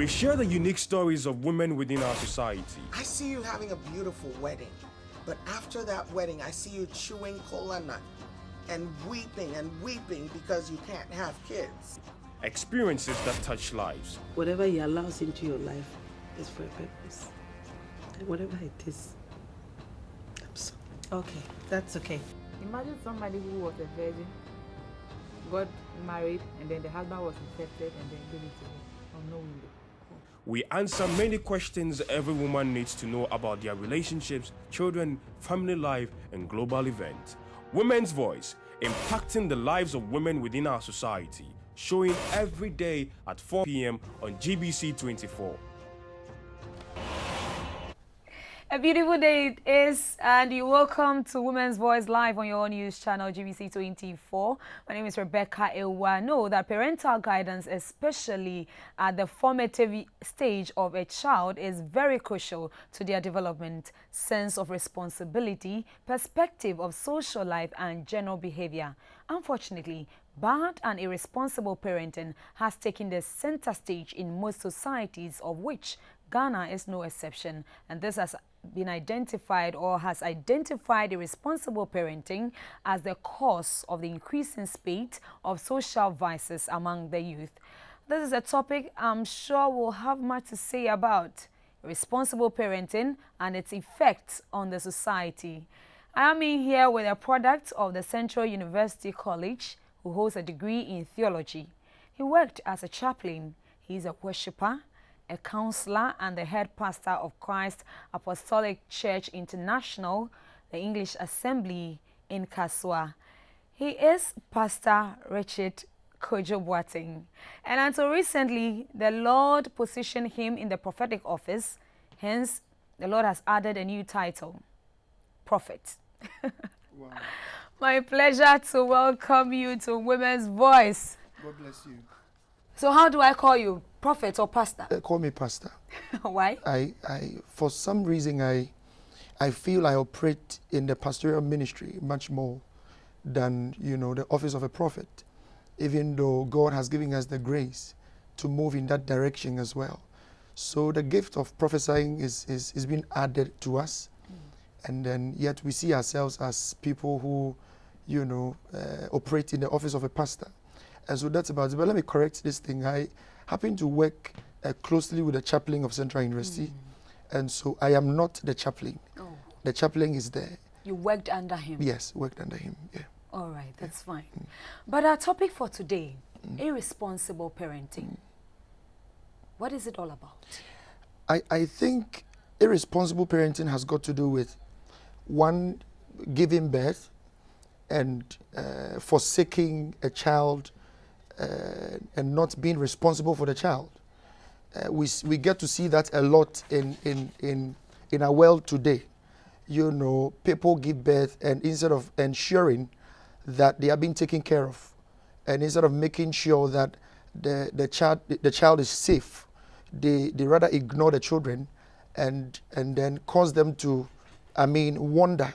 We share the unique stories of women within our society. I see you having a beautiful wedding, but after that wedding, I see you chewing cola nut and weeping because you can't have kids. Experiences that touch lives. Whatever He allows into your life is for a purpose. And whatever it is, I'm sorry. Okay, that's okay. Imagine somebody who was a virgin, got married, and then the husband was infected and then gave it to him unknowingly. We answer many questions every woman needs to know about their relationships, children, family life, and global events. Women's Voice, impacting the lives of women within our society, showing every day at 4 p.m. on GBC 24. A beautiful day it is, and you're welcome to Women's Voice Live on your news channel, GBC 24. My name is Rebekah Awuah. Know that parental guidance, especially at the formative stage of a child, is very crucial to their development, sense of responsibility, perspective of social life, and general behavior. Unfortunately, bad and irresponsible parenting has taken the center stage in most societies, of which Ghana is no exception, and this has been identified or has identified irresponsible parenting as the cause of the increasing spate of social vices among the youth. This is a topic I'm sure we'll have much to say about: responsible parenting and its effects on the society. I am in here with a product of the Central University College who holds a degree in theology. He worked as a chaplain. He is a worshipper, a counselor, and the head pastor of Christ Apostolic Church International, the English assembly-kasoa. He is Pastor Richard Kojo Boateng. And until recently, the Lord positioned him in the prophetic office. Hence, the Lord has added a new title, Prophet. Wow. My pleasure to welcome you to Women's Voice. God bless you. So how do I call you? Prophet or pastor? Call me pastor. Why? I for some reason I feel I operate in the pastoral ministry much more than, you know, the office of a prophet, even though God has given us the grace to move in that direction as well. So the gift of prophesying is being added to us, and then yet we see ourselves as people who, you know, operate in the office of a pastor. And so that's about it. But let me correct this thing. I happen to work closely with the chaplain of Central University, and so I am not the chaplain. Oh. The chaplain is there. You worked under him? Yes, worked under him, yeah. All right, that's fine. But our topic for today, irresponsible parenting. What is it all about? I think irresponsible parenting has got to do with, one, giving birth and forsaking a child and not being responsible for the child. We get to see that a lot in our world today. You know, people give birth, and instead of ensuring that they are being taken care of, and instead of making sure that the child is safe, they rather ignore the children and then cause them to, wander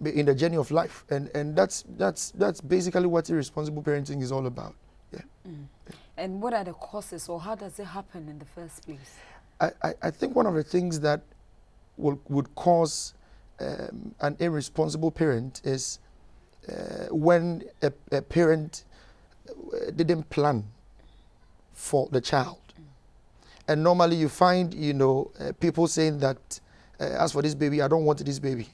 in the journey of life, and that's basically what irresponsible parenting is all about. Yeah. And what are the causes, or how does it happen in the first place? I think one of the things that would cause an irresponsible parent is when a parent didn't plan for the child. And normally you find, you know, people saying that as for this baby, I don't want this baby.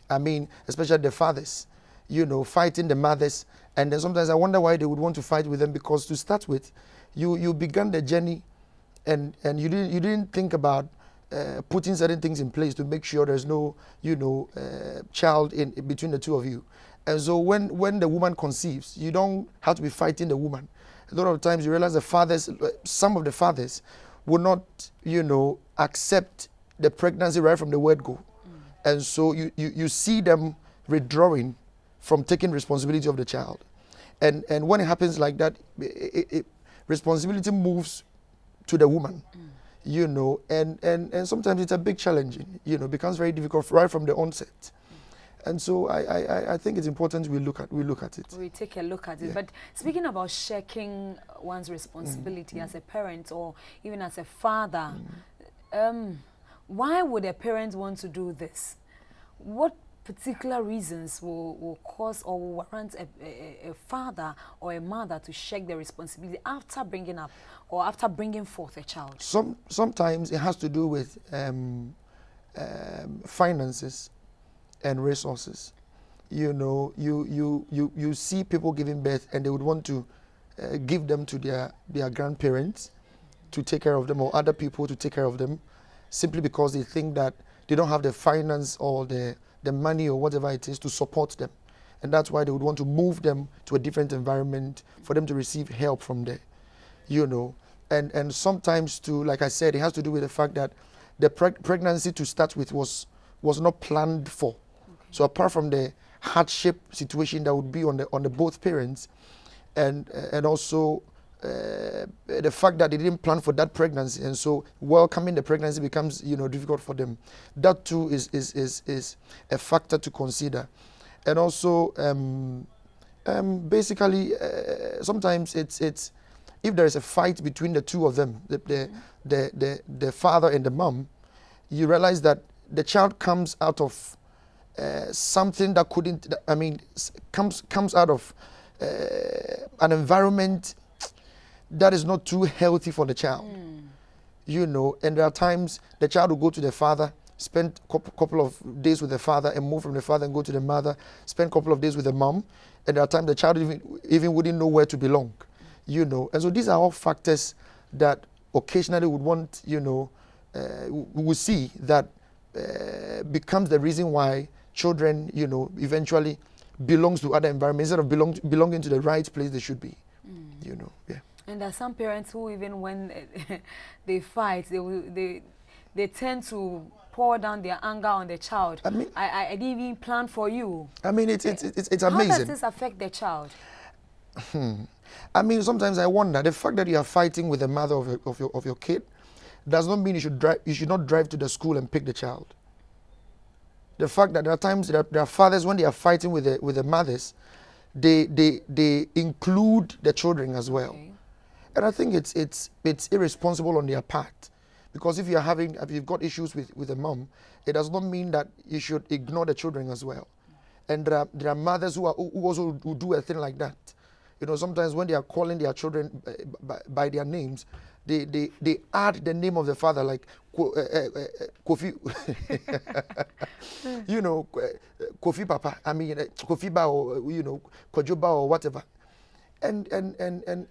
Especially the fathers, you know, fighting the mothers. And then sometimes I wonder why they would want to fight with them, because to start with, you began the journey and you didn't think about putting certain things in place to make sure there's no, you know, child in between the two of you. And so when the woman conceives, you don't have to be fighting the woman. A lot of times you realize the fathers, some of the fathers will not, you know, accept the pregnancy right from the word go. And so you see them withdrawing from taking responsibility of the child. And when it happens like that, responsibility moves to the woman, you know, and sometimes it's a big challenge, you know, becomes very difficult right from the onset. And so I think it's important we look at it. We take a look at it. But speaking about sharing one's responsibility as a parent or even as a father, why would a parent want to do this? What particular reasons will cause or will warrant a father or a mother to share their responsibility after bringing up or after bringing forth a child? Sometimes it has to do with finances and resources. You know, you see people giving birth and they would want to give them to their grandparents to take care of them, or other people to take care of them, simply because they think that they don't have the finance or the money or whatever it is to support them. And that's why they would want to move them to a different environment for them to receive help from there. You know, and sometimes too, like I said, it has to do with the fact that the pregnancy to start with was not planned for. So apart from the hardship situation that would be on the both parents, and also the fact that they didn't plan for that pregnancy, and so welcoming the pregnancy becomes, you know, difficult for them. That too is a factor to consider. And also basically sometimes it's if there is a fight between the two of them, the father and the mom, you realize that the child comes out of something that couldn't, I mean, comes out of an environment that is not too healthy for the child. You know, and there are times the child will go to the father, spend a couple of days with the father, and move from the father and go to the mother, spend a couple of days with the mom, and there are times the child even wouldn't know where to belong. You know, and so these are all factors that occasionally would want, you know, we see that becomes the reason why children, you know, eventually belongs to other environments instead of belonging to the right place they should be. You know, yeah. And there are some parents who, even when they fight, they tend to pour down their anger on the child. I mean, I didn't even plan for you. I mean, it's amazing. How does this affect the child? I mean, sometimes I wonder, the fact that you are fighting with the mother of your kid does not mean you should not drive to the school and pick the child. The fact that there are times there are fathers, when they are fighting with the mothers, they include the children as well. Okay. And I think it's irresponsible on their part, because if you've got issues with a mom, it does not mean that you should ignore the children as well. And there are mothers who also do a thing like that. You know, sometimes when they are calling their children by their names, they add the name of the father, like Kofi, you know, Kofi Papa. I mean, Kofi Ba, or, you know, Kojo Ba or whatever. And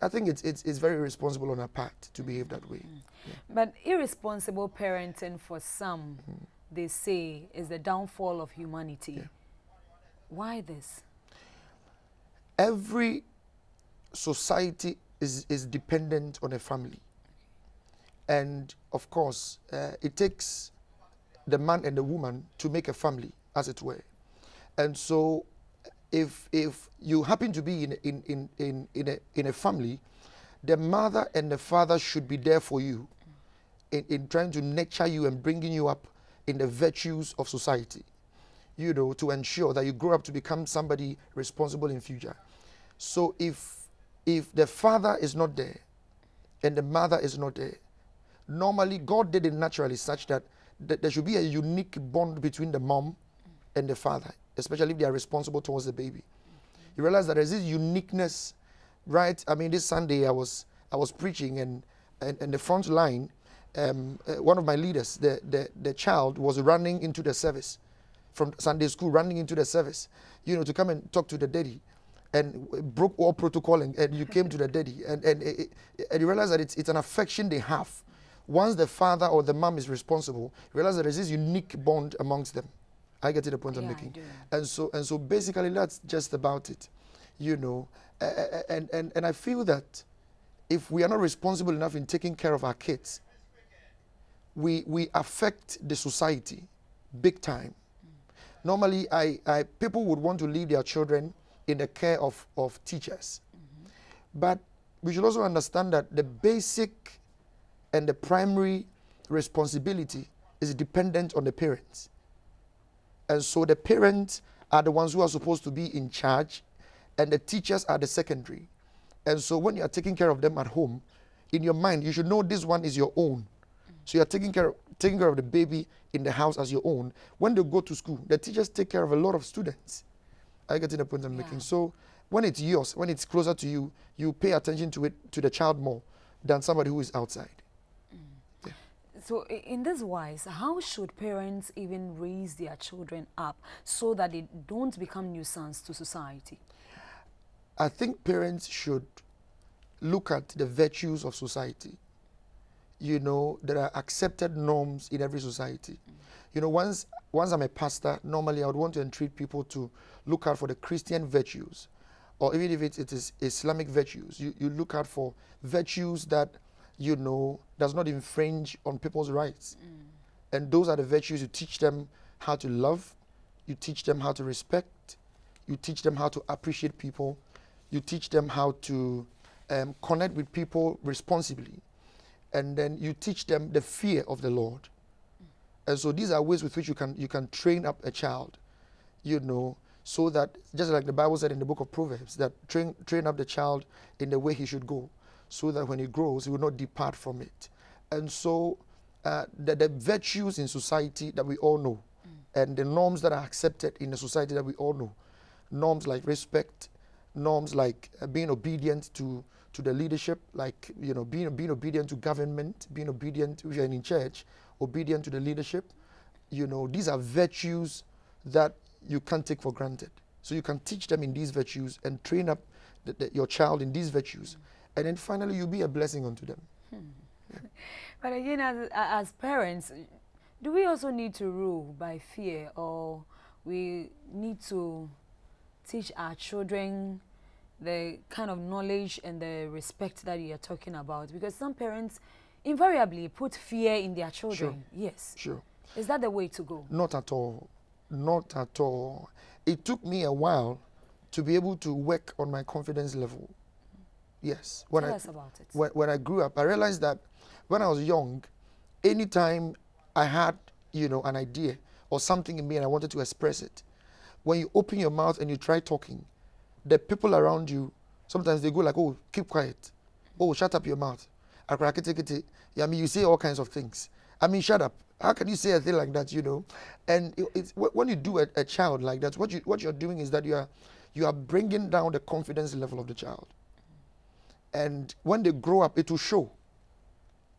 I think it's very irresponsible on our part to behave that way. Yeah. But irresponsible parenting, for some, they say, is the downfall of humanity. Yeah. Why this? Every society is dependent on a family. And of course, it takes the man and the woman to make a family, as it were. And so if you happen to be in a family, the mother and the father should be there for you in trying to nurture you and bringing you up in the virtues of society, you know, to ensure that you grow up to become somebody responsible in future. So if the father is not there and the mother is not there, normally God did it naturally such that there should be a unique bond between the mom and the father, especially if they are responsible towards the baby. You realize that there's this uniqueness, right? I mean, this Sunday I was preaching, and the front line, one of my leaders, the child was running into the service from Sunday school, running into the service, you know, to come and talk to the daddy, and broke all protocol, and you came to the daddy, and you realize that it's an affection they have. Once the father or the mom is responsible, you realize that there's this unique bond amongst them. I get to the point I'm making. And so basically that's just about it, you know. And I feel that if we are not responsible enough in taking care of our kids, we affect the society big time. Normally, people would want to leave their children in the care of teachers. But we should also understand that the basic and the primary responsibility is dependent on the parents. And so the parent are the ones who are supposed to be in charge, and the teachers are the secondary. And so when you are taking care of them at home, in your mind, you should know this one is your own. So you are taking care of the baby in the house as your own. When they go to school, the teachers take care of a lot of students. I get to the point I'm making. So when it's yours, when it's closer to you, you pay attention to it, to the child more than somebody who is outside. Yeah. So in this wise, how should parents even raise their children up so that they don't become nuisance to society? I think parents should look at the virtues of society. You know, there are accepted norms in every society. You know, once I'm a pastor, normally I would want to entreat people to look out for the Christian virtues, or even if it is Islamic virtues. You look out for virtues that, you know, does not infringe on people's rights. And those are the virtues you teach them how to love, you teach them how to respect, you teach them how to appreciate people, you teach them how to connect with people responsibly. And then you teach them the fear of the Lord. And so these are ways with which you can train up a child, you know, so that, just like the Bible said in the book of Proverbs, that train up the child in the way he should go, so that when he grows, he will not depart from it. And so the virtues in society that we all know, and the norms that are accepted in the society that we all know, norms like respect, norms like being obedient to the leadership, like, you know, being obedient to government, being obedient if you're in church, obedient to the leadership. You know, these are virtues that you can't take for granted. So you can teach them in these virtues and train up your child in these virtues. And then finally you'll be a blessing unto them. Yeah. But again, as parents, do we also need to rule by fear, or we need to teach our children the kind of knowledge and the respect that you're talking about? Because some parents invariably put fear in their children. Sure. Yes. Sure. Is that the way to go? Not at all. Not at all. It took me a while to be able to work on my confidence level. Yes. Tell us about it. When I grew up, I realized that when I was young, anytime I had, you know, an idea or something in me and I wanted to express it, when you open your mouth and you try talking, the people around you, sometimes they go like, oh, keep quiet. Oh, shut up your mouth. I mean, you say all kinds of things. I mean, shut up. How can you say a thing like that, you know? And it's when you do a child like that, what you're doing is that you are bringing down the confidence level of the child. And when they grow up, it will show.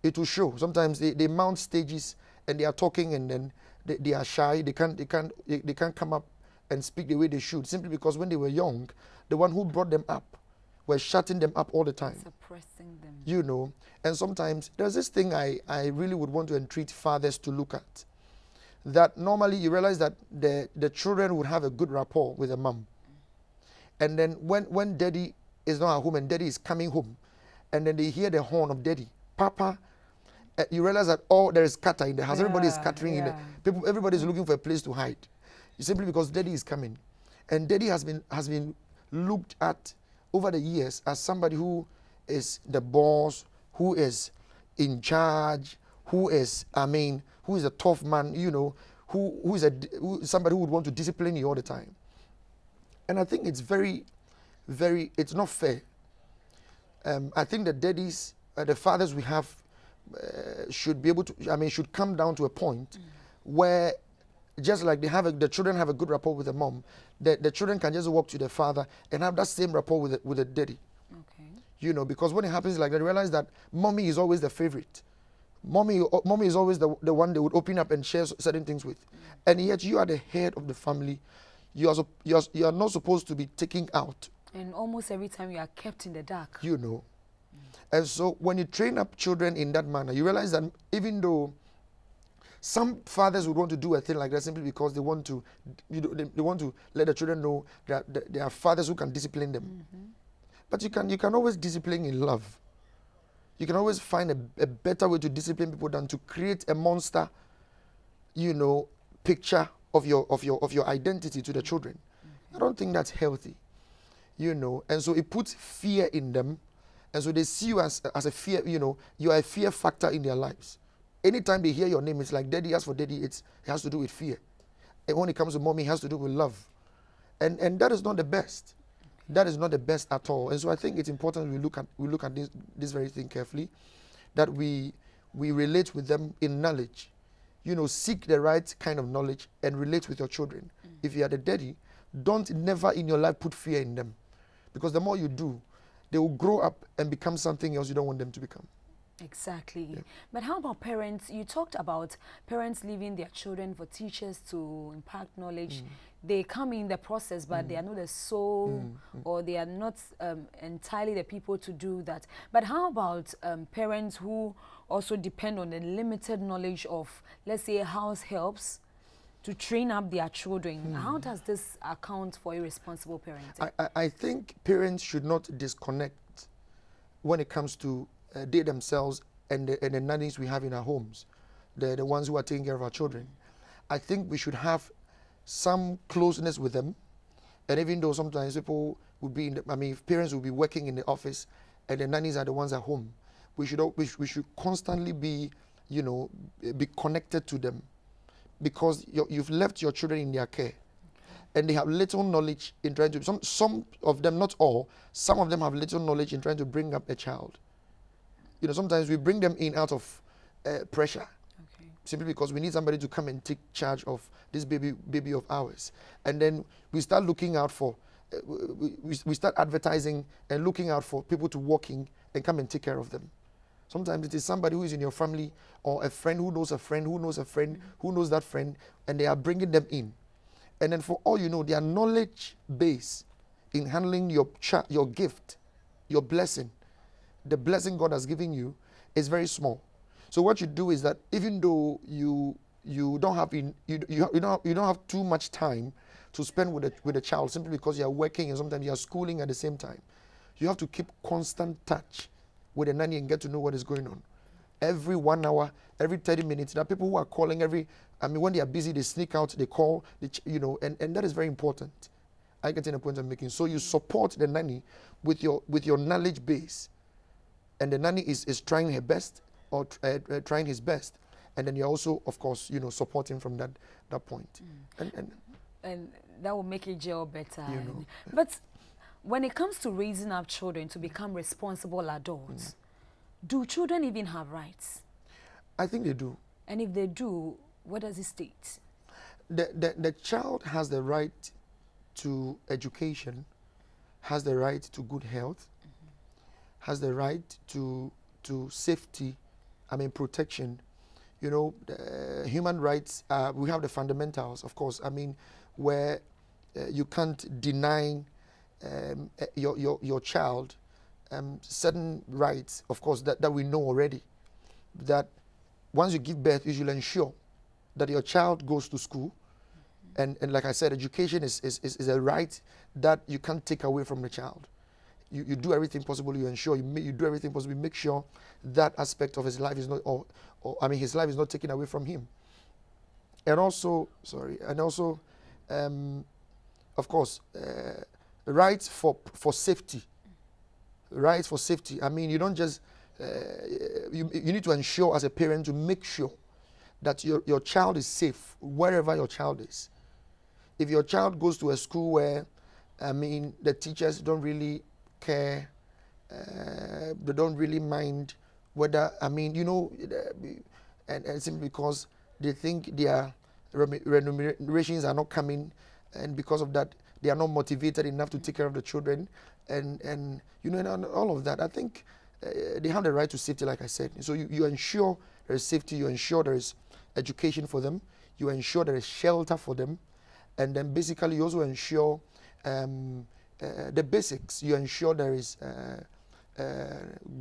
It will show. Sometimes they mount stages and they are talking, and then they are shy. They can't come up and speak the way they should, simply because when they were young, the one who brought them up were shutting them up all the time. Suppressing them. You know, and sometimes there's this thing I really would want to entreat fathers to look at. That normally you realize that the children would have a good rapport with the mom. And then when daddy is not at home and daddy is coming home, and then they hear the horn of daddy, Papa, you realize that there is scatter in the house. Everybody is scattering in the everybody is looking for a place to hide. Simply because daddy is coming. And daddy has been looked at over the years as somebody who is the boss, who is in charge, who is a tough man, you know, who is somebody who would want to discipline you all the time. And I think it's very, very, it's not fair. I think the daddies, the fathers we have should be able to, should come down to a point where, just like the children have a good rapport with the mom, the children can just walk to the father and have that same rapport with the daddy. Okay. You know, because when it happens like that, they realize that mommy is always the favorite. Mommy is always the one they would open up and share certain things with. And yet you are the head of the family. You are not supposed to be taken out. And almost every time you are kept in the dark. You know. And so when you train up children in that manner, you realize that even though some fathers would want to do a thing like that simply because they want to, they want to let the children know that there are fathers who can discipline them. But you can always discipline in love. You can always find a better way to discipline people than to create a monster, you know, picture of your identity to the children. I don't think that's healthy, you know. And so it puts fear in them, and so they see you as a fear. You know, you are a fear factor in their lives. Anytime they hear your name, it's like daddy. As for daddy, it has to do with fear. And when it comes to mommy, it has to do with love. And that is not the best. That is not the best at all. And so I think it's important we look at this very thing carefully, that we relate with them in knowledge. You know, seek the right kind of knowledge and relate with your children. If you are the daddy, don't never in your life put fear in them, because the more you do, they will grow up and become something else you don't want them to become. Exactly. Yeah. But how about parents? You talked about parents leaving their children for teachers to impart knowledge. They come in the process, but they are not the soul, or they are not entirely the people to do that. But how about parents who also depend on the limited knowledge of, let's say, house helps to train up their children? How does this account for irresponsible parenting? I think parents should not disconnect when it comes to they themselves and the nannies we have in our homes, the ones who are taking care of our children. I think we should have some closeness with them. And even though sometimes people would be parents will be working in the office and the nannies are the ones at home, we should constantly be, you know, be connected to them, because you've left your children in their care, and they have little knowledge in trying to, some of them, not all, some of them have little knowledge in trying to bring up a child. You know, sometimes we bring them in out of pressure, simply because we need somebody to come and take charge of this baby of ours. And then we start looking out for, we start advertising and looking out for people to walk in and come and take care of them. Sometimes it is somebody who is in your family, or a friend who knows a friend who knows a friend who knows that friend, and they are bringing them in. And then for all you know, their knowledge base in handling your gift, your blessing, the blessing God has given you, is very small. So what you do is that even though you don't have too much time to spend with a child, simply because you are working and sometimes you are schooling at the same time, you have to keep constant touch with a nanny and get to know what is going on. Every 1 hour, every 30 minutes, there are people who are calling when they are busy, they sneak out, they call, and that is very important. I get in the point I'm making. So you support the nanny with your knowledge base, and the nanny is trying her best, or trying his best, and then you're also, of course, you know, supporting from that point. And that will make it gel better. You know. But when it comes to raising up children to become responsible adults, do children even have rights? I think they do. And if they do, what does it state? The child has the right to education, has the right to good health, has the right to safety, protection. You know, human rights, we have the fundamentals, of course, where you can't deny your child certain rights, of course, that we know already. That once you give birth, you should ensure that your child goes to school. And like I said, education is a right that you can't take away from the child. You do everything possible, you ensure, you do everything possible, you make sure that aspect of his life is not, his life is not taken away from him. And also, of course, rights for safety. Rights for safety. You don't just, you need to ensure as a parent to make sure that your child is safe wherever your child is. If your child goes to a school where, the teachers don't really care, they don't really mind whether, and simply because they think their remunerations are not coming, and because of that, they are not motivated enough to take care of the children, and all of that. I think they have the right to safety, like I said. So you ensure there is safety, you ensure there is education for them, you ensure there is shelter for them, and then basically you also ensure the basics. You ensure there is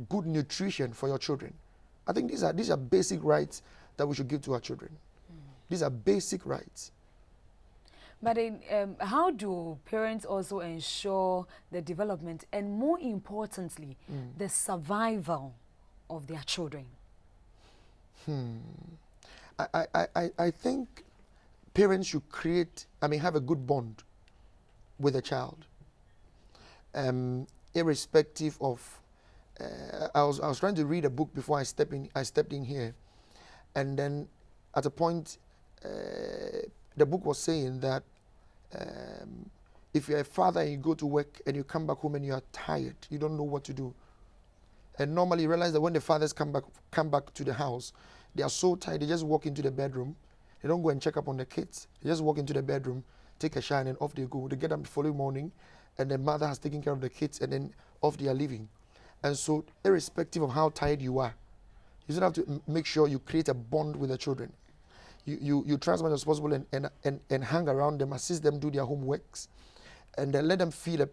good nutrition for your children. I think these are basic rights that we should give to our children. These are basic rights. But how do parents also ensure the development and, more importantly, the survival of their children? I think parents should have a good bond with a child, irrespective of. I was trying to read a book before I stepped in here, and then at a point, the book was saying that if you're a father and you go to work and you come back home and you are tired, you don't know what to do. And normally you realize that when the fathers come back to the house, they are so tired, they just walk into the bedroom. They don't go and check up on the kids. They just walk into the bedroom, take a shower, and off they go. They get up the following morning, and the mother has taken care of the kids, and then off they are leaving. And so, irrespective of how tired you are, you still have to make sure you create a bond with the children. You try as much as possible and hang around them, assist them do their homeworks, and then let them feel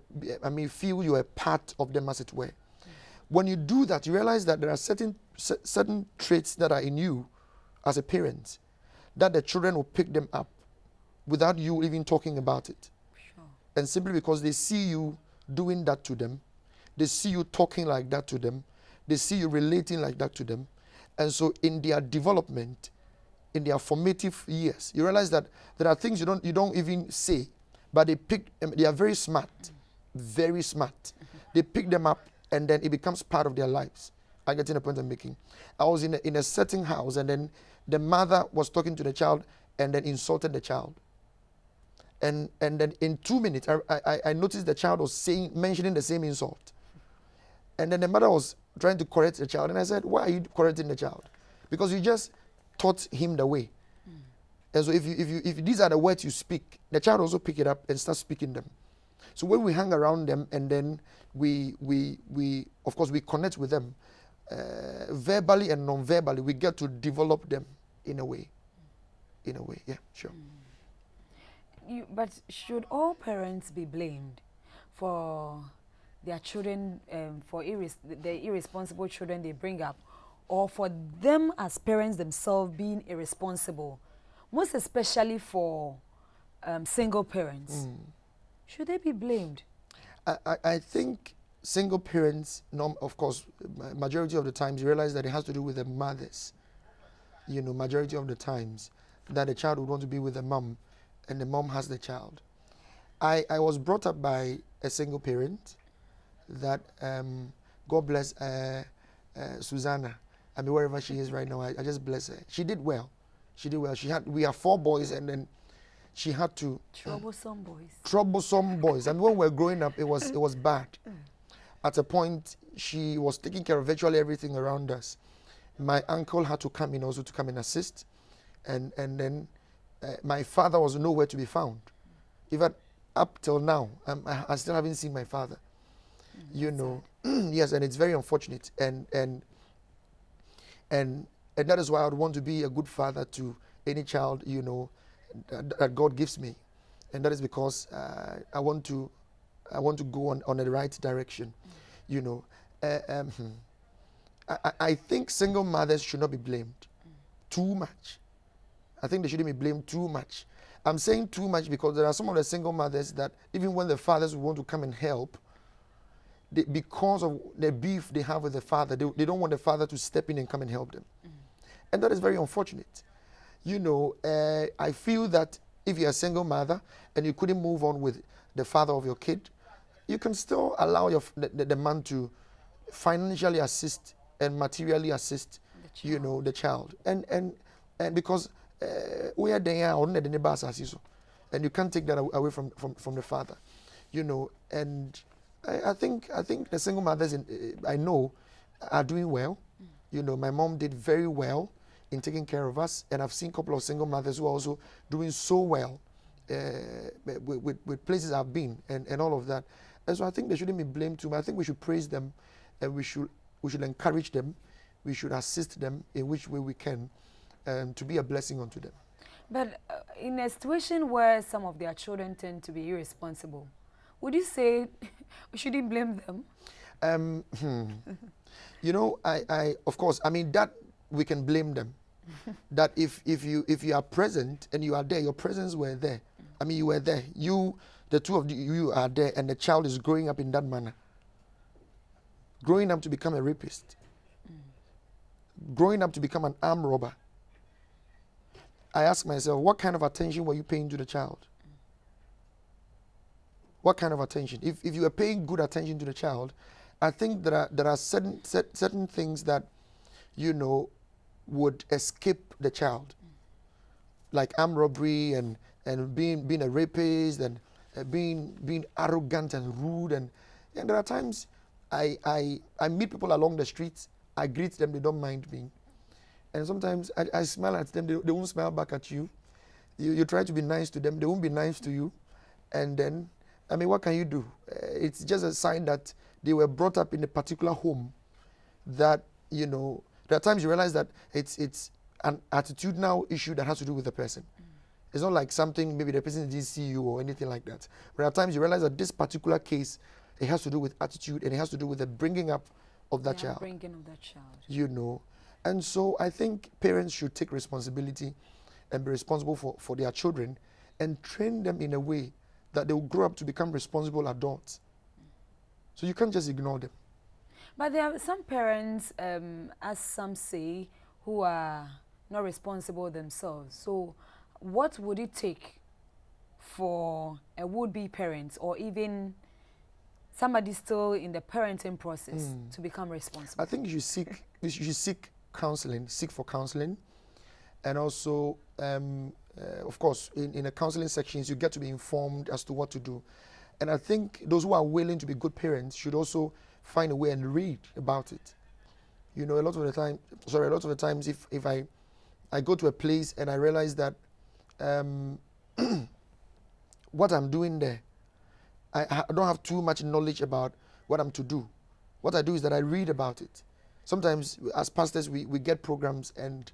you are a part of them, as it were. When you do that, you realize that there are certain traits that are in you as a parent that the children will pick them up without you even talking about it. Sure. And simply because they see you doing that to them, they see you talking like that to them, they see you relating like that to them. And so in their development, in their formative years, you realize that there are things you don't even say, but they are very smart, very smart. They pick them up, and then it becomes part of their lives. I get in the point I'm making. I was in a certain house, and then the mother was talking to the child and then insulted the child. And then in 2 minutes, I noticed the child was mentioning the same insult. And then the mother was trying to correct the child. And I said, why are you correcting the child? Because you just taught him the way. And so if these are the words you speak, the child also pick it up and start speaking them. So when we hang around them and then we of course we connect with them verbally and non-verbally, we get to develop them in a way. Yeah, sure. But should all parents be blamed for their children, for the irresponsible children they bring up, or for them as parents themselves being irresponsible, most especially for single parents? Should they be blamed? I think single parents, of course, majority of the times you realize that it has to do with the mothers. Majority of the times that the child would want to be with the mom, and the mom has the child. I was brought up by a single parent that, God bless Susanna. I mean, wherever she is right now, I just bless her. She did well. We have 4 boys, and then she had to... Troublesome boys. Troublesome boys. I mean, when we were growing up, it was bad. At a point, she was taking care of virtually everything around us. My uncle had to come in also to come and assist. And then my father was nowhere to be found. Even up till now, I still haven't seen my father. Yes, and it's very unfortunate. And that is why I would want to be a good father to any child, that God gives me. And that is because I want to go on the right direction. I think single mothers should not be blamed too much. I think they shouldn't be blamed too much. I'm saying too much because there are some of the single mothers that even when the fathers want to come and help, because of the beef they have with the father, they don't want the father to step in and come and help them. And that is very unfortunate. I feel that if you're a single mother and you couldn't move on with the father of your kid, you can still allow the man to financially assist and materially assist, the child. And because we are there on the neighbors, and you can't take that away from the father, And I think the single mothers I know are doing well. My mom did very well in taking care of us, and I've seen a couple of single mothers who are also doing so well with places I've been and all of that. And so I think they shouldn't be blamed too much. I think we should praise them, and we should encourage them. We should assist them in which way we can to be a blessing unto them. But in a situation where some of their children tend to be irresponsible, would you say we shouldn't blame them? I of course, I mean that we can blame them. That if you are present and you are there, your presence were there. I mean, you were there. The two of you are there, and the child is growing up in that manner. Growing up to become a rapist. Growing up to become an armed robber. I ask myself, what kind of attention were you paying to the child? What kind of attention? If you are paying good attention to the child, I think there are certain things that, would escape the child. Like armed robbery and being a rapist and being arrogant and rude, and there are times I meet people along the streets, I greet them, they don't mind me, and sometimes I smile at them, they won't smile back at you. You try to be nice to them, they won't be nice to you, and then what can you do? It's just a sign that they were brought up in a particular home that there are times you realize that it's an attitudinal issue that has to do with the person. It's not like something maybe the person didn't see you or anything like that. But at times you realize that this particular case, it has to do with attitude, and it has to do with the bringing up of that child. Bringing of that child. And so I think parents should take responsibility and be responsible for their children and train them in a way that they will grow up to become responsible adults. So you can't just ignore them. But there are some parents, as some say, who are not responsible themselves. So what would it take for a would-be parent, or even somebody still in the parenting process, to become responsible? I think you should seek counseling, seek for counseling. And also, of course, in the counseling sections, you get to be informed as to what to do. And I think those who are willing to be good parents should also find a way and read about it. A lot of the times, if I go to a place and I realize that what I'm doing there, I don't have too much knowledge about what I'm to do. What I do is that I read about it. Sometimes as pastors, we get programs and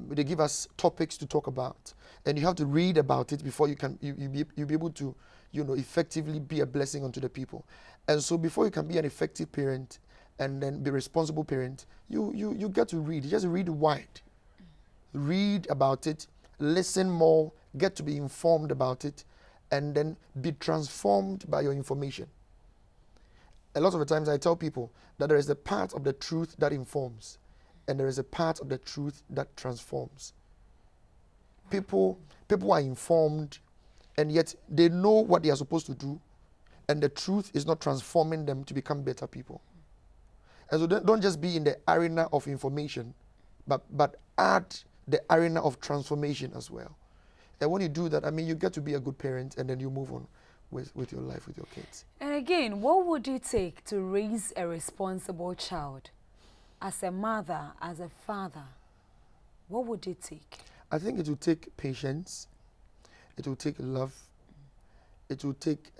they give us topics to talk about, and you have to read about it before you be able to effectively be a blessing unto the people. And so before you can be an effective parent and then be a responsible parent, you get to read. You just read wide. Read about it, listen more, get to be informed about it, and then be transformed by your information. A lot of the times I tell people that there is a part of the truth that informs, and there is a part of the truth that transforms. People are informed, and yet they know what they are supposed to do, and the truth is not transforming them to become better people. And so don't just be in the arena of information, but add the arena of transformation as well. And when you do that, you get to be a good parent, and then you move on with your life, with your kids. And again, what would it take to raise a responsible child? As a mother, as a father, what would it take? I think it will take patience. It will take love. It will take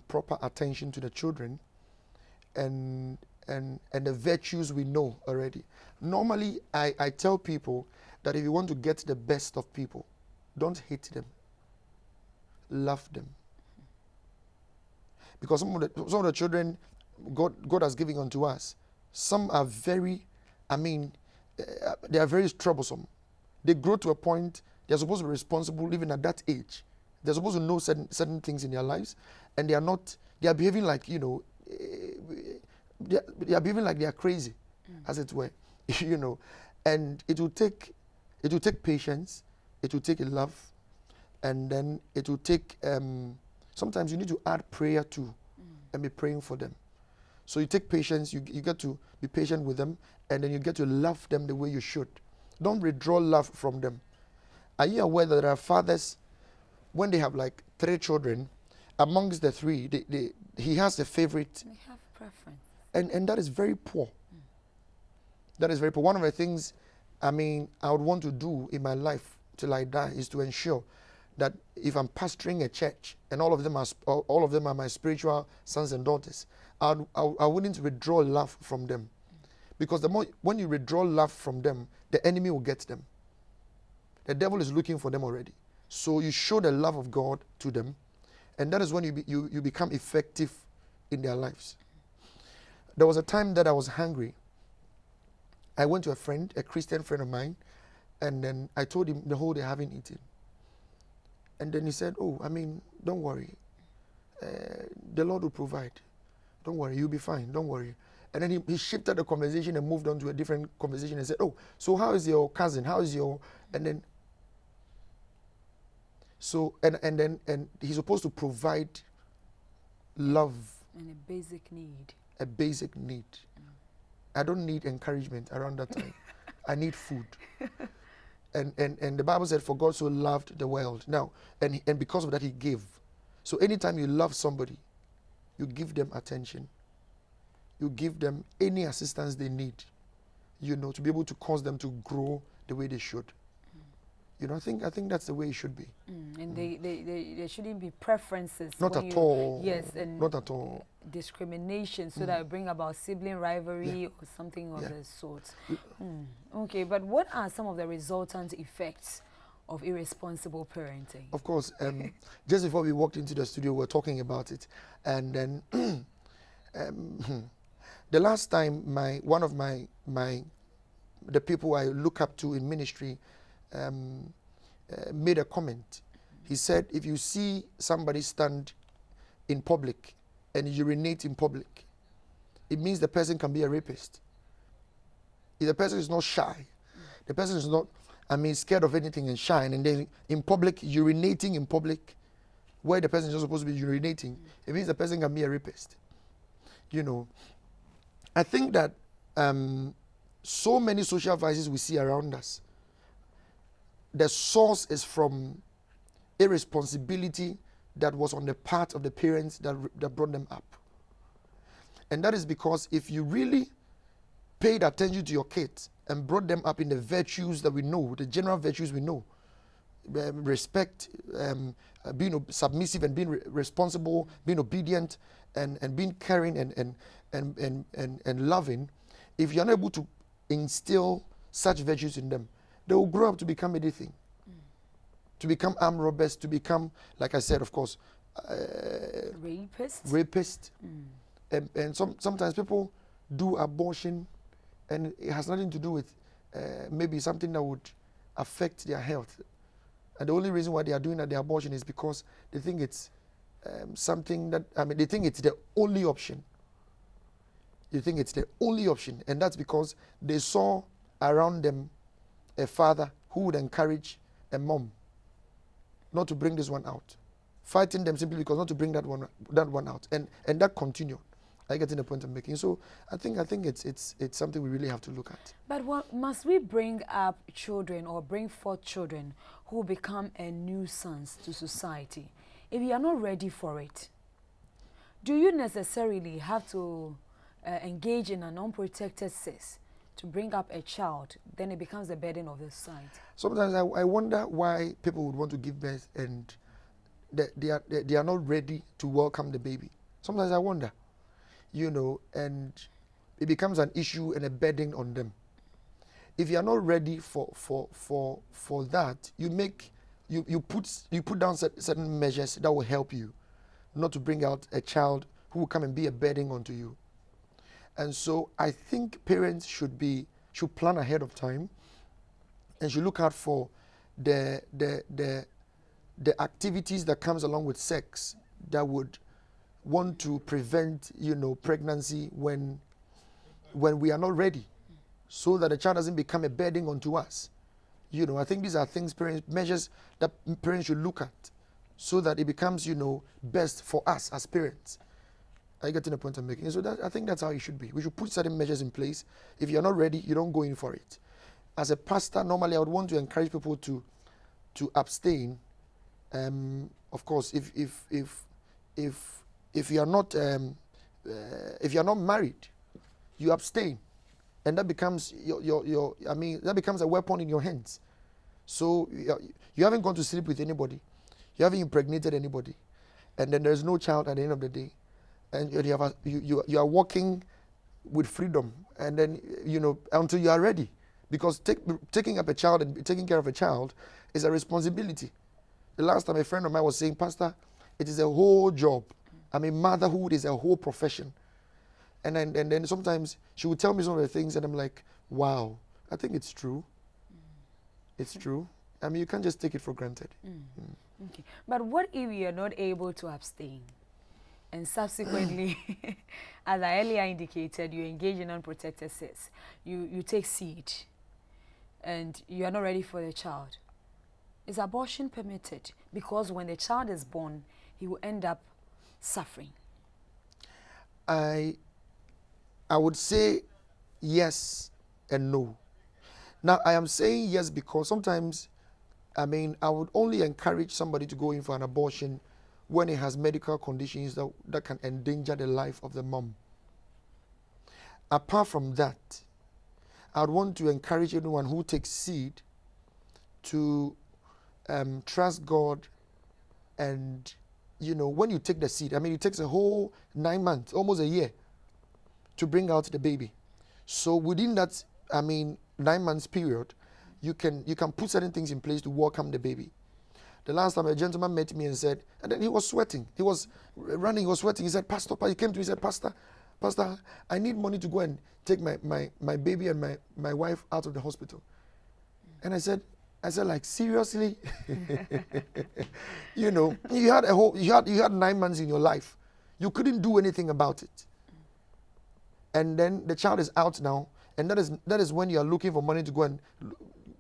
proper attention to the children, and the virtues we know already. Normally, I tell people that if you want to get the best of people, don't hate them. Love them. Because some of the children God has given unto us, some are very, they are very troublesome. They grow to a point, they're supposed to be responsible even at that age. They're supposed to know certain things in their lives, and they are behaving like, they are behaving like they are crazy, as it were, and it will take patience, it will take love, and then it will take, sometimes you need to add prayer too, and be praying for them. So you take patience, you get to be patient with them, and then you get to love them the way you should. Don't withdraw love from them. Are you aware that there are fathers, when they have like 3 children, amongst the 3, he has a favorite. They have preference. And that is very poor. That is very poor. One of the things, I would want to do in my life till I die is to ensure that if I'm pastoring a church and all of them are my spiritual sons and daughters, I wouldn't withdraw love from them. Because when you withdraw love from them, the enemy will get them. The devil is looking for them already. So you show the love of God to them, and that is when you become effective in their lives. There was a time that I was hungry. I went to a Christian friend of mine, and then I told him the whole day I haven't eaten. And then he said, don't worry. The Lord will provide. Don't worry, you'll be fine, don't worry. And then he shifted the conversation and moved on to a different conversation and said, so how is your cousin? How is your... And then... So, and he's supposed to provide love. And a basic need. A basic need. I don't need encouragement around that time. I need food. And the Bible said, for God so loved the world. Now, and because of that, he gave. So anytime you love somebody, you give them attention. You give them any assistance they need, to be able to cause them to grow the way they should. I think that's the way it should be. And there shouldn't be preferences. Not at all. Yes, and not at all. Discrimination, so that bring about sibling rivalry or something of the sort. Okay, but what are some of the resultant effects of irresponsible parenting? Of course, just before we walked into the studio, we were talking about it, and then the last time one of the people I look up to in ministry made a comment. He said, if you see somebody stand in public and urinate in public, it means the person can be a rapist. If the person is not shy, the person is not, scared of anything and shy, and then in public, urinating in public, where the person is not supposed to be urinating, it means the person can be a rapist. I think that so many social vices we see around us, the source is from irresponsibility that was on the part of the parents that brought them up. And that is because if you really paid attention to your kids and brought them up in the virtues that we know, the general virtues we know, respect, being submissive and being responsible, being obedient and being caring and loving, if you're not able to instill such virtues in them, they will grow up to become anything. To become armed robbers, to become, like I said, of course, rapist. And sometimes people do abortion, and it has nothing to do with maybe something that would affect their health. And the only reason why they are doing the abortion is because they think it's something that, they think it's the only option. You think it's the only option, and that's because they saw around them a father who would encourage a mom not to bring this one out, fighting them simply because not to bring that one out, and that continued. I get in the point I'm making. So I think it's something we really have to look at. But what must we bring up children or bring forth children who become a nuisance to society if you are not ready for it? Do you necessarily have to engage in an unprotected sex to bring up a child? Then it becomes a burden of the society. Sometimes I wonder why people would want to give birth and they are not ready to welcome the baby. Sometimes I wonder, and it becomes an issue and a burden on them. If you are not ready for that, you put down certain measures that will help you not to bring out a child who will come and be a burden onto you. And so I think parents should plan ahead of time and should look out for the activities that comes along with sex that would want to prevent, pregnancy when we are not ready, so that the child doesn't become a burden onto us. I think these are measures that parents should look at, so that it becomes, best for us as parents. Are you getting the point I'm making? So I think that's how it should be. We should put certain measures in place. If you're not ready, you don't go in for it. As a pastor, normally I would want to encourage people to abstain. Of course, if you are not married, you abstain, and that becomes that becomes a weapon in your hands. So you haven't gone to sleep with anybody, you haven't impregnated anybody, and then there's no child at the end of the day. And you are walking with freedom, and then until you are ready, because taking up a child and taking care of a child is a responsibility. The last time a friend of mine was saying, Pastor, it is a whole job. Motherhood is a whole profession, and then sometimes she would tell me some of the things, and I'm like, wow, I think it's true. It's true. You can't just take it for granted. Okay, but what if you are not able to abstain? And subsequently, as I earlier indicated, you engage in unprotected sex. You take seed, and you are not ready for the child. Is abortion permitted? Because when the child is born, he will end up suffering. I would say yes and no. Now, I am saying yes because sometimes, I would only encourage somebody to go in for an abortion when it has medical conditions that can endanger the life of the mom. Apart from that, I'd want to encourage anyone who takes seed to trust God. And when you take the seed, it takes a whole 9 months, almost a year, to bring out the baby. So within that 9 months period, you can put certain things in place to welcome the baby. The last time a gentleman met me and said, and then he was sweating, he was running, he was sweating. He said, Pastor, he came to me, he said, Pastor, I need money to go and take my baby and my wife out of the hospital. And I said, like, seriously? You had 9 months in your life. You couldn't do anything about it. And then the child is out now, and that is when you are looking for money to go and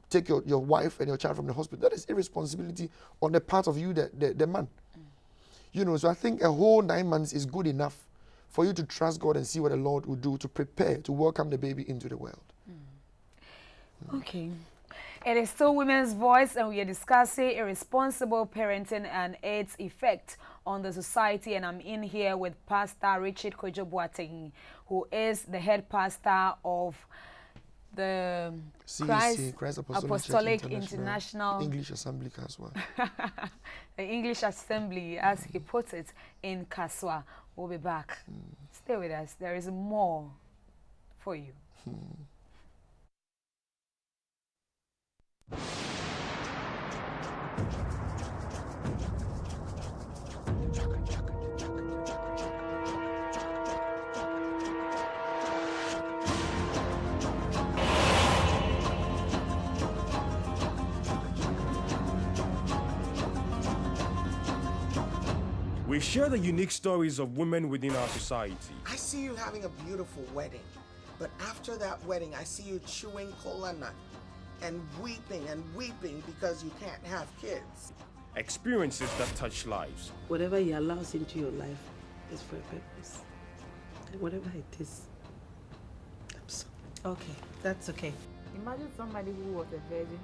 take your wife and your child from the hospital. That is irresponsibility on the part of you, the man. So I think a whole 9 months is good enough for you to trust God and see what the Lord will do to prepare to welcome the baby into the world. Okay. It is still Women's Voice, and we are discussing irresponsible parenting and its effect on the society. And I'm in here with Pastor Richard Kojo Boateng, who is the head pastor of the Christ Apostolic International English assembly-kasoa. The English Assembly, as he puts it, in Kasoa. We'll be back. Stay with us. There is more for you. We share the unique stories of women within our society. I see you having a beautiful wedding, but after that wedding, I see you chewing cola nut and weeping because you can't have kids. Experiences that touch lives. Whatever He allows into your life is for a purpose. And whatever it is, I'm sorry. Okay, that's okay. Imagine somebody who was a virgin,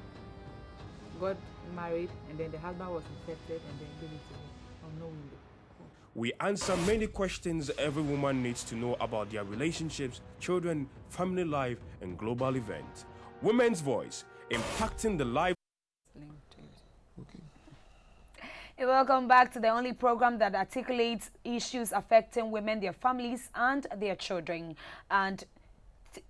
got married, and then the husband was infected, and then gave it to him unknowingly. We answer many questions every woman needs to know about their relationships, children, family life, and global events. Women's Voice, impacting the life. Okay. Hey, welcome back to the only program that articulates issues affecting women, their families, and their children. And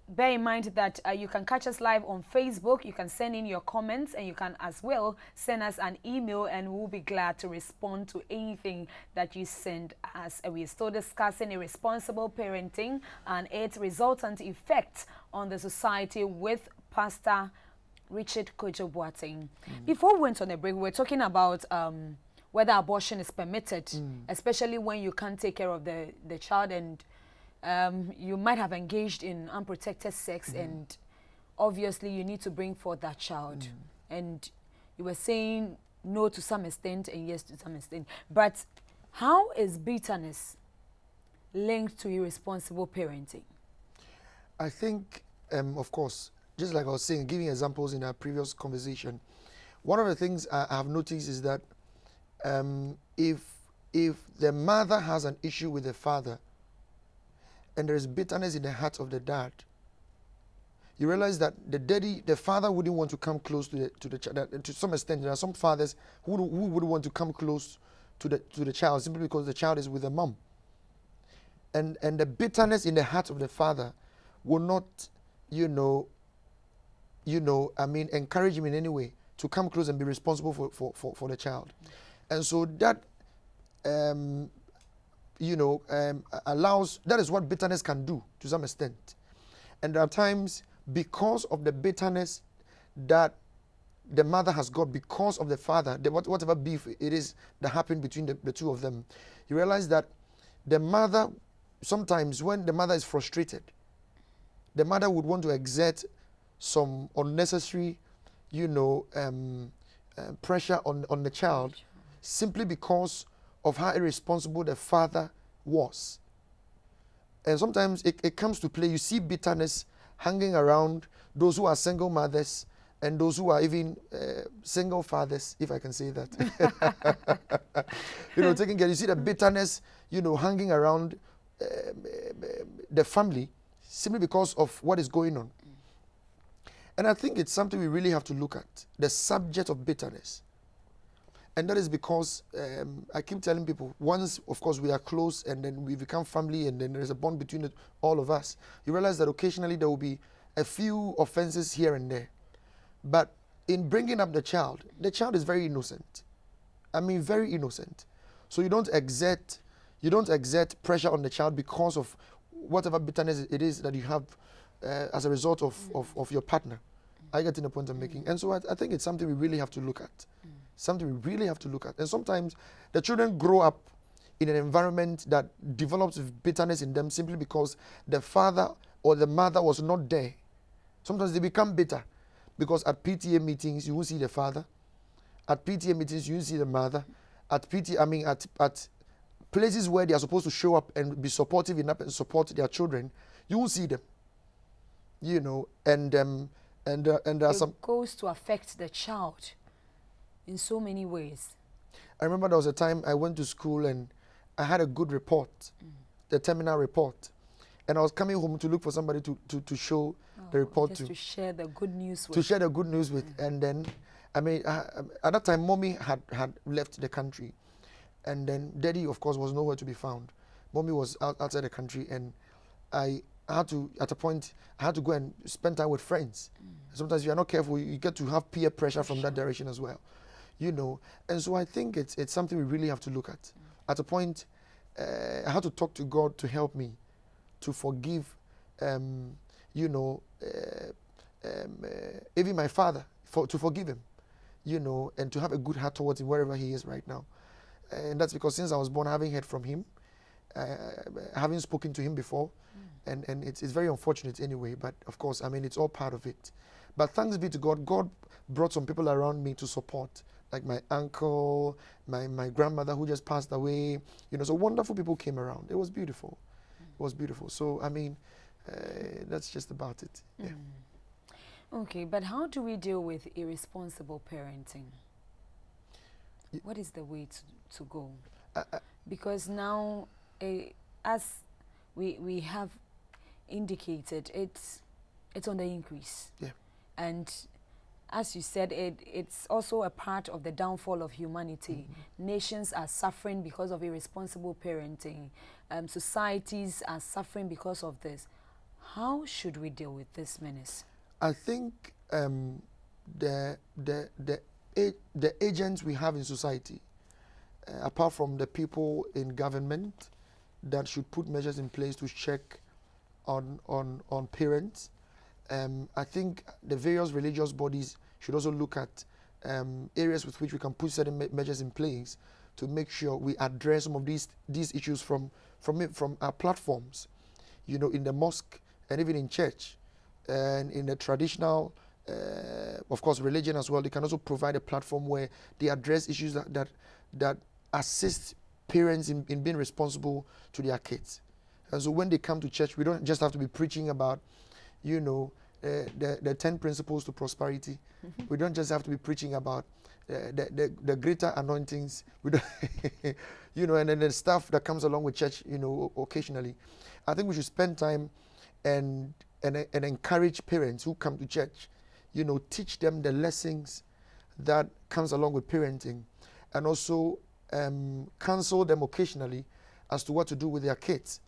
bear in mind that you can catch us live on Facebook. You can send in your comments, and you can as well send us an email, and we'll be glad to respond to anything that you send us. We're still discussing irresponsible parenting and its resultant effects on the society with Pastor Richard Kojo Boateng. Before we went on a break, we were talking about whether abortion is permitted, especially when you can't take care of the child, and you might have engaged in unprotected sex, and obviously you need to bring forth that child. And you were saying no to some extent and yes to some extent. But how is bitterness linked to irresponsible parenting? I think, of course, just like I was saying, giving examples in our previous conversation, one of the things I have noticed is that if the mother has an issue with the father, and there is bitterness in the heart of the dad, you realize that the father wouldn't want to come close to the child. To some extent, there are some fathers who would want to come close to the child simply because the child is with the mom. And the bitterness in the heart of the father will not, encourage him in any way to come close and be responsible for the child. And so that allows, that is what bitterness can do to some extent. And there are times, because of the bitterness that the mother has got because of the father, whatever beef it is that happened between the two of them, you realize that the mother, sometimes when the mother is frustrated, the mother would want to exert some unnecessary, pressure on the child, simply because of how irresponsible the father was. And sometimes it comes to play. You see bitterness hanging around those who are single mothers and those who are even single fathers, if I can say that. Taking care. You see the bitterness, hanging around the family simply because of what is going on. And I think it's something we really have to look at, the subject of bitterness. And that is because I keep telling people, once, of course, we are close and then we become family and then there's a bond between all of us, you realize that occasionally there will be a few offenses here and there. But in bringing up the child is very innocent. I mean, very innocent. So you don't exert pressure on the child because of whatever bitterness it is that you have as a result of your partner. I get in the point I'm making. And so I think it's something we really have to look at. Something we really have to look at. And sometimes the children grow up in an environment that develops bitterness in them simply because the father or the mother was not there. Sometimes they become bitter because at PTA meetings you won't see the father. At PTA meetings you won't see the mother. At places where they are supposed to show up and be supportive enough and support their children, you won't see them. And there are some. It goes to affect the child in so many ways. I remember there was a time I went to school and I had a good report, the terminal report. And I was coming home to look for somebody to show the report to share the good news with. To share the good news with. And then, at that time, Mommy had left the country. And then Daddy, of course, was nowhere to be found. Mommy was outside the country. And I had to, at a point, I had to go and spend time with friends. Sometimes if you're not careful, you get to have peer pressure from that direction as well. And so I think it's something we really have to look at. At a point, I had to talk to God to help me to forgive, even my father, to forgive him, and to have a good heart towards him wherever he is right now. And that's because since I was born, having heard from him, having spoken to him before, and it's very unfortunate anyway, but of course, it's all part of it. But thanks be to God, God brought some people around me to support, like my uncle, my grandmother who just passed away, so wonderful people came around. It was beautiful. It was beautiful. So, that's just about it. Yeah. Okay, but how do we deal with irresponsible parenting? What is the way to go? Because now, as we have indicated, it's on the increase. Yeah. And as you said, it's also a part of the downfall of humanity. Nations are suffering because of irresponsible parenting. Societies are suffering because of this. How should we deal with this menace? I think the agents we have in society, apart from the people in government that should put measures in place to check on parents, I think the various religious bodies should also look at areas with which we can put certain measures in place to make sure we address some of these issues from our platforms, in the mosque and even in church and in the traditional, of course, religion as well. They can also provide a platform where they address issues that assist parents in being responsible to their kids. And so when they come to church, we don't just have to be preaching about, the 10 principles to prosperity. We don't just have to be preaching about the greater anointings. We don't and then the stuff that comes along with church, occasionally. I think we should spend time and encourage parents who come to church, teach them the lessons that comes along with parenting, and also counsel them occasionally as to what to do with their kids.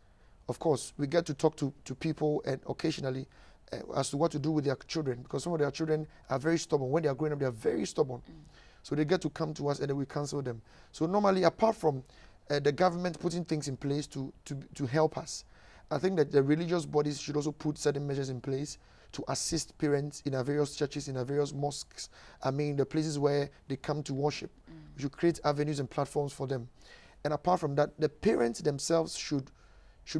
Of course, we get to talk to people and occasionally as to what to do with their children, because some of their children are very stubborn. When they are growing up, they are very stubborn. So they get to come to us and then we counsel them. So normally, apart from the government putting things in place to help us, I think that the religious bodies should also put certain measures in place to assist parents in our various churches, in our various mosques. The places where they come to worship. We should create avenues and platforms for them. And apart from that, the parents themselves should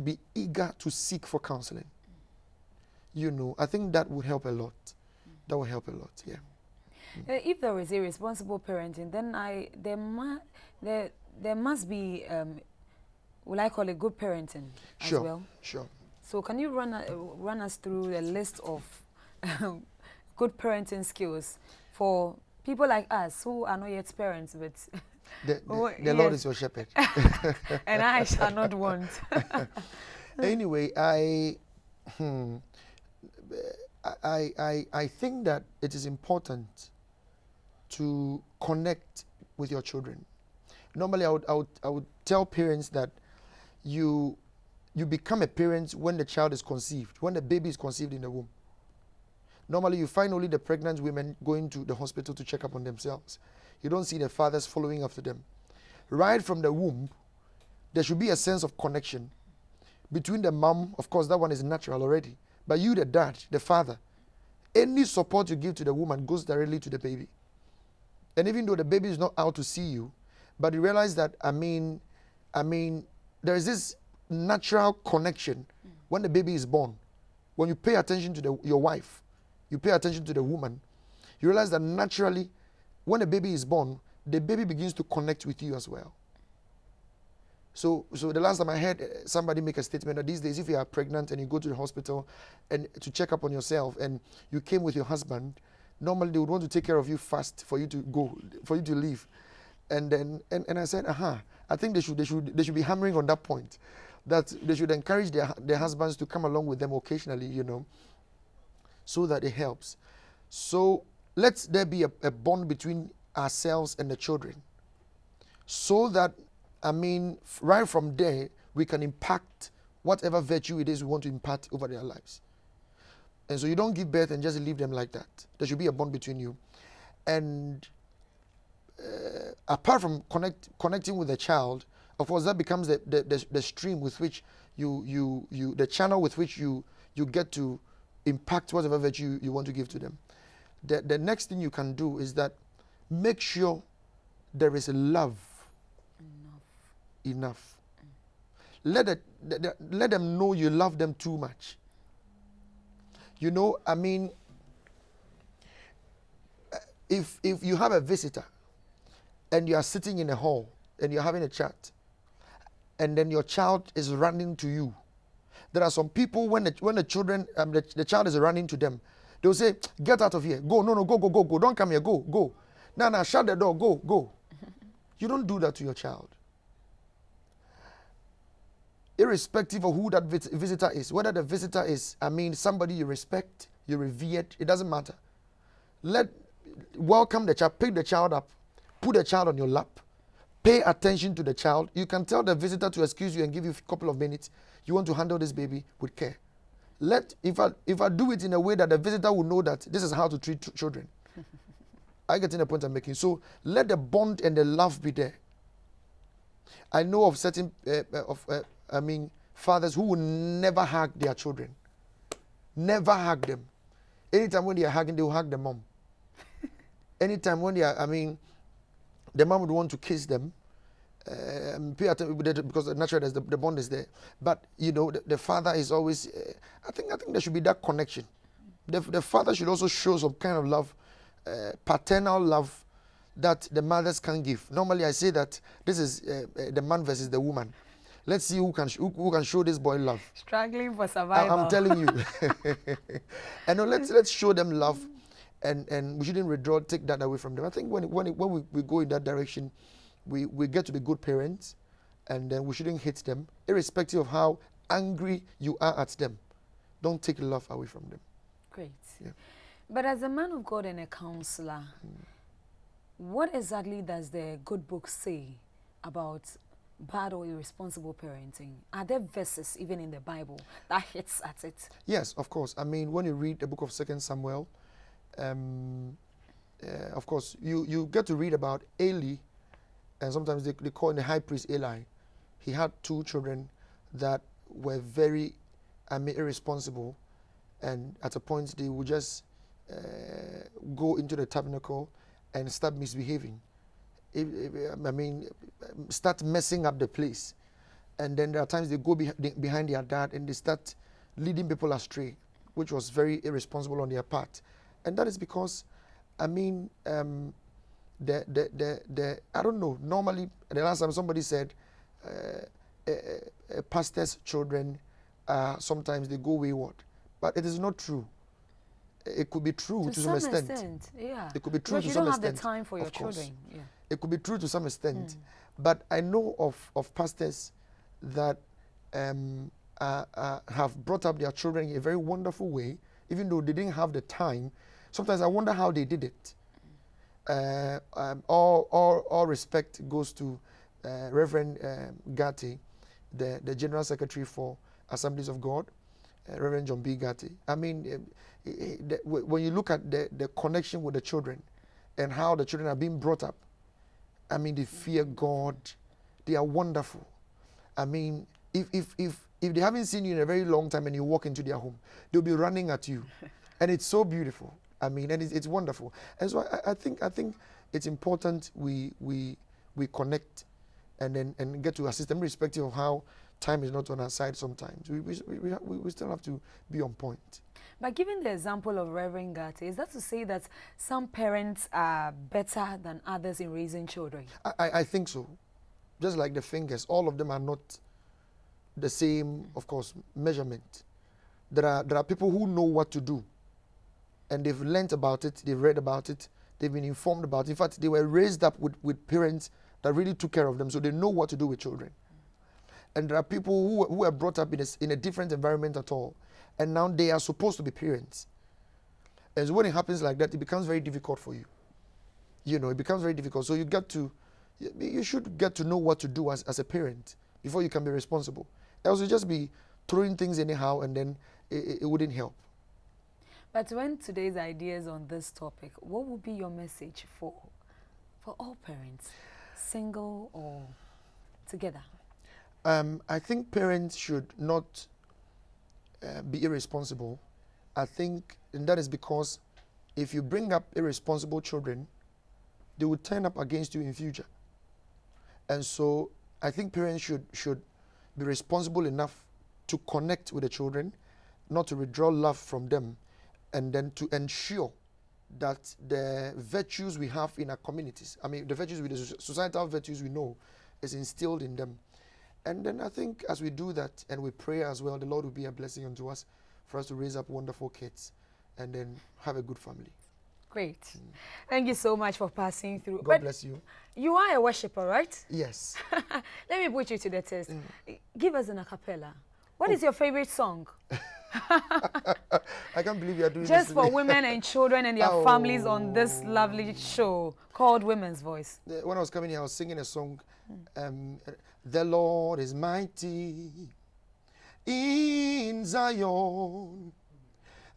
be eager to seek for counseling. I think that would help a lot. That would help a lot, yeah. If there is irresponsible parenting, then there must be, will I call it good parenting as well? Sure. So can you run us through a list of good parenting skills for people like us who are not yet parents, but The Lord is your shepherd. and I shall not want. Anyway, I think that it is important to connect with your children. Normally, I would tell parents that you become a parent when the child is conceived, when the baby is conceived in the womb. Normally, you find only the pregnant women going to the hospital to check up on themselves. You don't see the fathers following after them. Right from the womb, there should be a sense of connection between the mom. Of course, that one is natural already. But you, the dad, the father, any support you give to the woman goes directly to the baby. And even though the baby is not out to see you, but you realize that, there is this natural connection when the baby is born. When you pay attention to your wife, you pay attention to the woman, you realize that naturally, when a baby is born, the baby begins to connect with you as well. So the last time I heard somebody make a statement that these days, if you are pregnant and you go to the hospital and to check up on yourself and you came with your husband, normally they would want to take care of you fast for you to go, for you to leave. And I said, I think they should be hammering on that point, that they should encourage their husbands to come along with them occasionally, so that it helps. So let there be a bond between ourselves and the children, so that, right from there, we can impact whatever virtue it is we want to impart over their lives. And so you don't give birth and just leave them like that. There should be a bond between you. And apart from connecting with the child, of course, that becomes the stream with which the channel with which you get to impact whatever virtue you want to give to them. The next thing you can do is that make sure there is love enough. Let them know you love them too much. If you have a visitor and you are sitting in a hall and you're having a chat, and then your child is running to you, there are some people when the child is running to them, they'll say, "Get out of here! Go! No, go! Don't come here! Go! No, shut the door! Go!" You don't do that to your child. Irrespective of who that visitor is, whether the visitor is, somebody you respect, you revere, it doesn't matter. Welcome the child, pick the child up, put the child on your lap, pay attention to the child. You can tell the visitor to excuse you and give you a couple of minutes. You want to handle this baby with care. If I do it in a way that the visitor will know that this is how to treat children. I get in the point I'm making. So let the bond and the love be there. I know of certain fathers who will never hug their children. Never hug them. Anytime when they are hugging, they will hug the mom. Anytime when they are, the mom would want to kiss them, because naturally the bond is there. But the father is always. I think there should be that connection. The father should also show some kind of love, paternal love, that the mothers can give. Normally, I say that this is the man versus the woman. Let's see who can show this boy love. Struggling for survival. I'm telling you. And let's show them love, and we shouldn't take that away from them. I think when we go in that direction, we get to be good parents, and then we shouldn't hate them, irrespective of how angry you are at them. Don't take love away from them. Great. Yeah. But as a man of God and a counselor, what exactly does the good book say about bad or irresponsible parenting? Are there verses even in the Bible that hits at it? Yes, of course. When you read the book of 2 Samuel, of course, you get to read about Eli, and sometimes they call him the high priest Eli. He had 2 children that were very irresponsible, and at a point they would just go into the tabernacle and start misbehaving. Start messing up the place. And then there are times they go behind their dad and they start leading people astray, which was very irresponsible on their part. And that is because, I don't know, normally, the last time somebody said, a pastor's children, sometimes they go wayward. But it is not true. it could be true to some extent. Yeah. It could be true because to some extent. You don't have the time for your of course. children. Yeah. It could be true to some extent. But I know of pastors that have brought up their children in a very wonderful way, even though they didn't have the time. Sometimes I wonder how they did it. All respect goes to Reverend Gatti, the General Secretary for Assemblies of God, Reverend John B. Gatti. I mean, when you look at the connection with the children and how the children are being brought up, I mean, they fear God. They are wonderful. I mean, if they haven't seen you in a very long time and you walk into their home, they'll be running at you. And it's so beautiful. I mean, and it's wonderful. And so I think it's important we connect and get to assist them, irrespective of how time is not on our side sometimes. We still have to be on point. But given the example of Reverend Gatti, is that to say that some parents are better than others in raising children? I think so. Just like the fingers, all of them are not the same, of course, measurement. There are people who know what to do, and they've learnt about it, they've read about it, they've been informed about it. In fact, they were raised up with parents that really took care of them, so they know what to do with children. And there are people who are brought up in a different environment at all, and now they are supposed to be parents. And so when it happens like that, it becomes very difficult for you. You know, it becomes very difficult. So you should get to know what to do as a parent before you can be responsible. Else you just be throwing things anyhow, and then it wouldn't help. But when today's ideas on this topic, what would be your message for all parents, single or together? I think parents should not be irresponsible. I think, and that is because if you bring up irresponsible children, they will turn up against you in future. And so I think parents should be responsible enough to connect with the children, not to withdraw love from them, and then to ensure that the virtues we have in our communities, I mean the virtues, the societal virtues we know, is instilled in them. And then I think as we do that and we pray as well, the Lord will be a blessing unto us for us to raise up wonderful kids and then have a good family. Great. Thank you so much for passing through. God bless you. You are a worshiper, right? Yes. Let me put you to the test. Give us an a cappella. What is your favorite song? I can't believe you are doing just this for today. women and children and their families on this lovely show called Women's Voice. When I was coming here, I was singing a song. The Lord is mighty in Zion.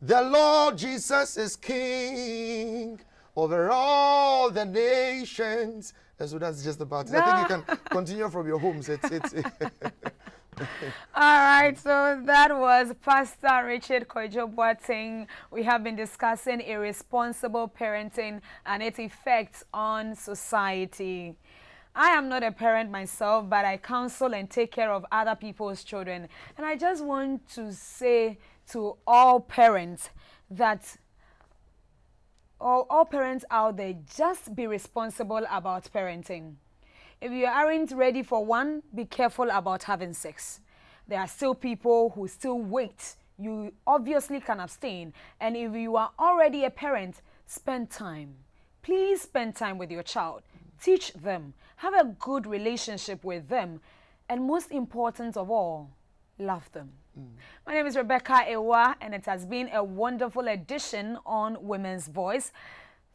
The Lord Jesus is King over all the nations. And so that's just about it. I think you can continue from your homes. All right, so that was Pastor Richard Kojo Boateng. We have been discussing irresponsible parenting and its effects on society. I am not a parent myself, but I counsel and take care of other people's children. And I just want to say to all parents that all parents out there, just be responsible about parenting. If you aren't ready for one, be careful about having sex. There are still people who still wait. You obviously can abstain. And if you are already a parent, spend time. Please spend time with your child. Teach them. Have a good relationship with them. And most important of all, love them. My name is Rebekah Awuah, and it has been a wonderful edition on Women's Voice.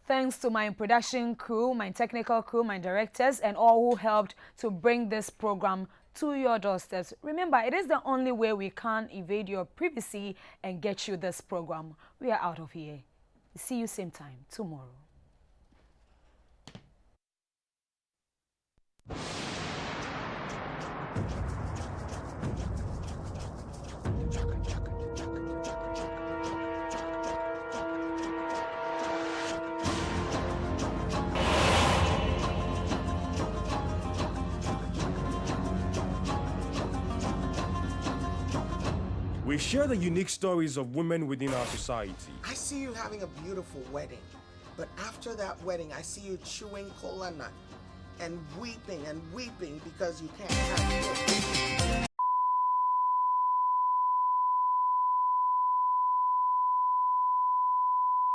Thanks to my production crew, my technical crew, my directors, and all who helped to bring this program to your doorsteps. Remember, it is the only way we can evade your privacy and get you this program. We are out of here. See you same time tomorrow. We share the unique stories of women within our society. I see you having a beautiful wedding, but after that wedding, I see you chewing cola nut and weeping because you can't have kids.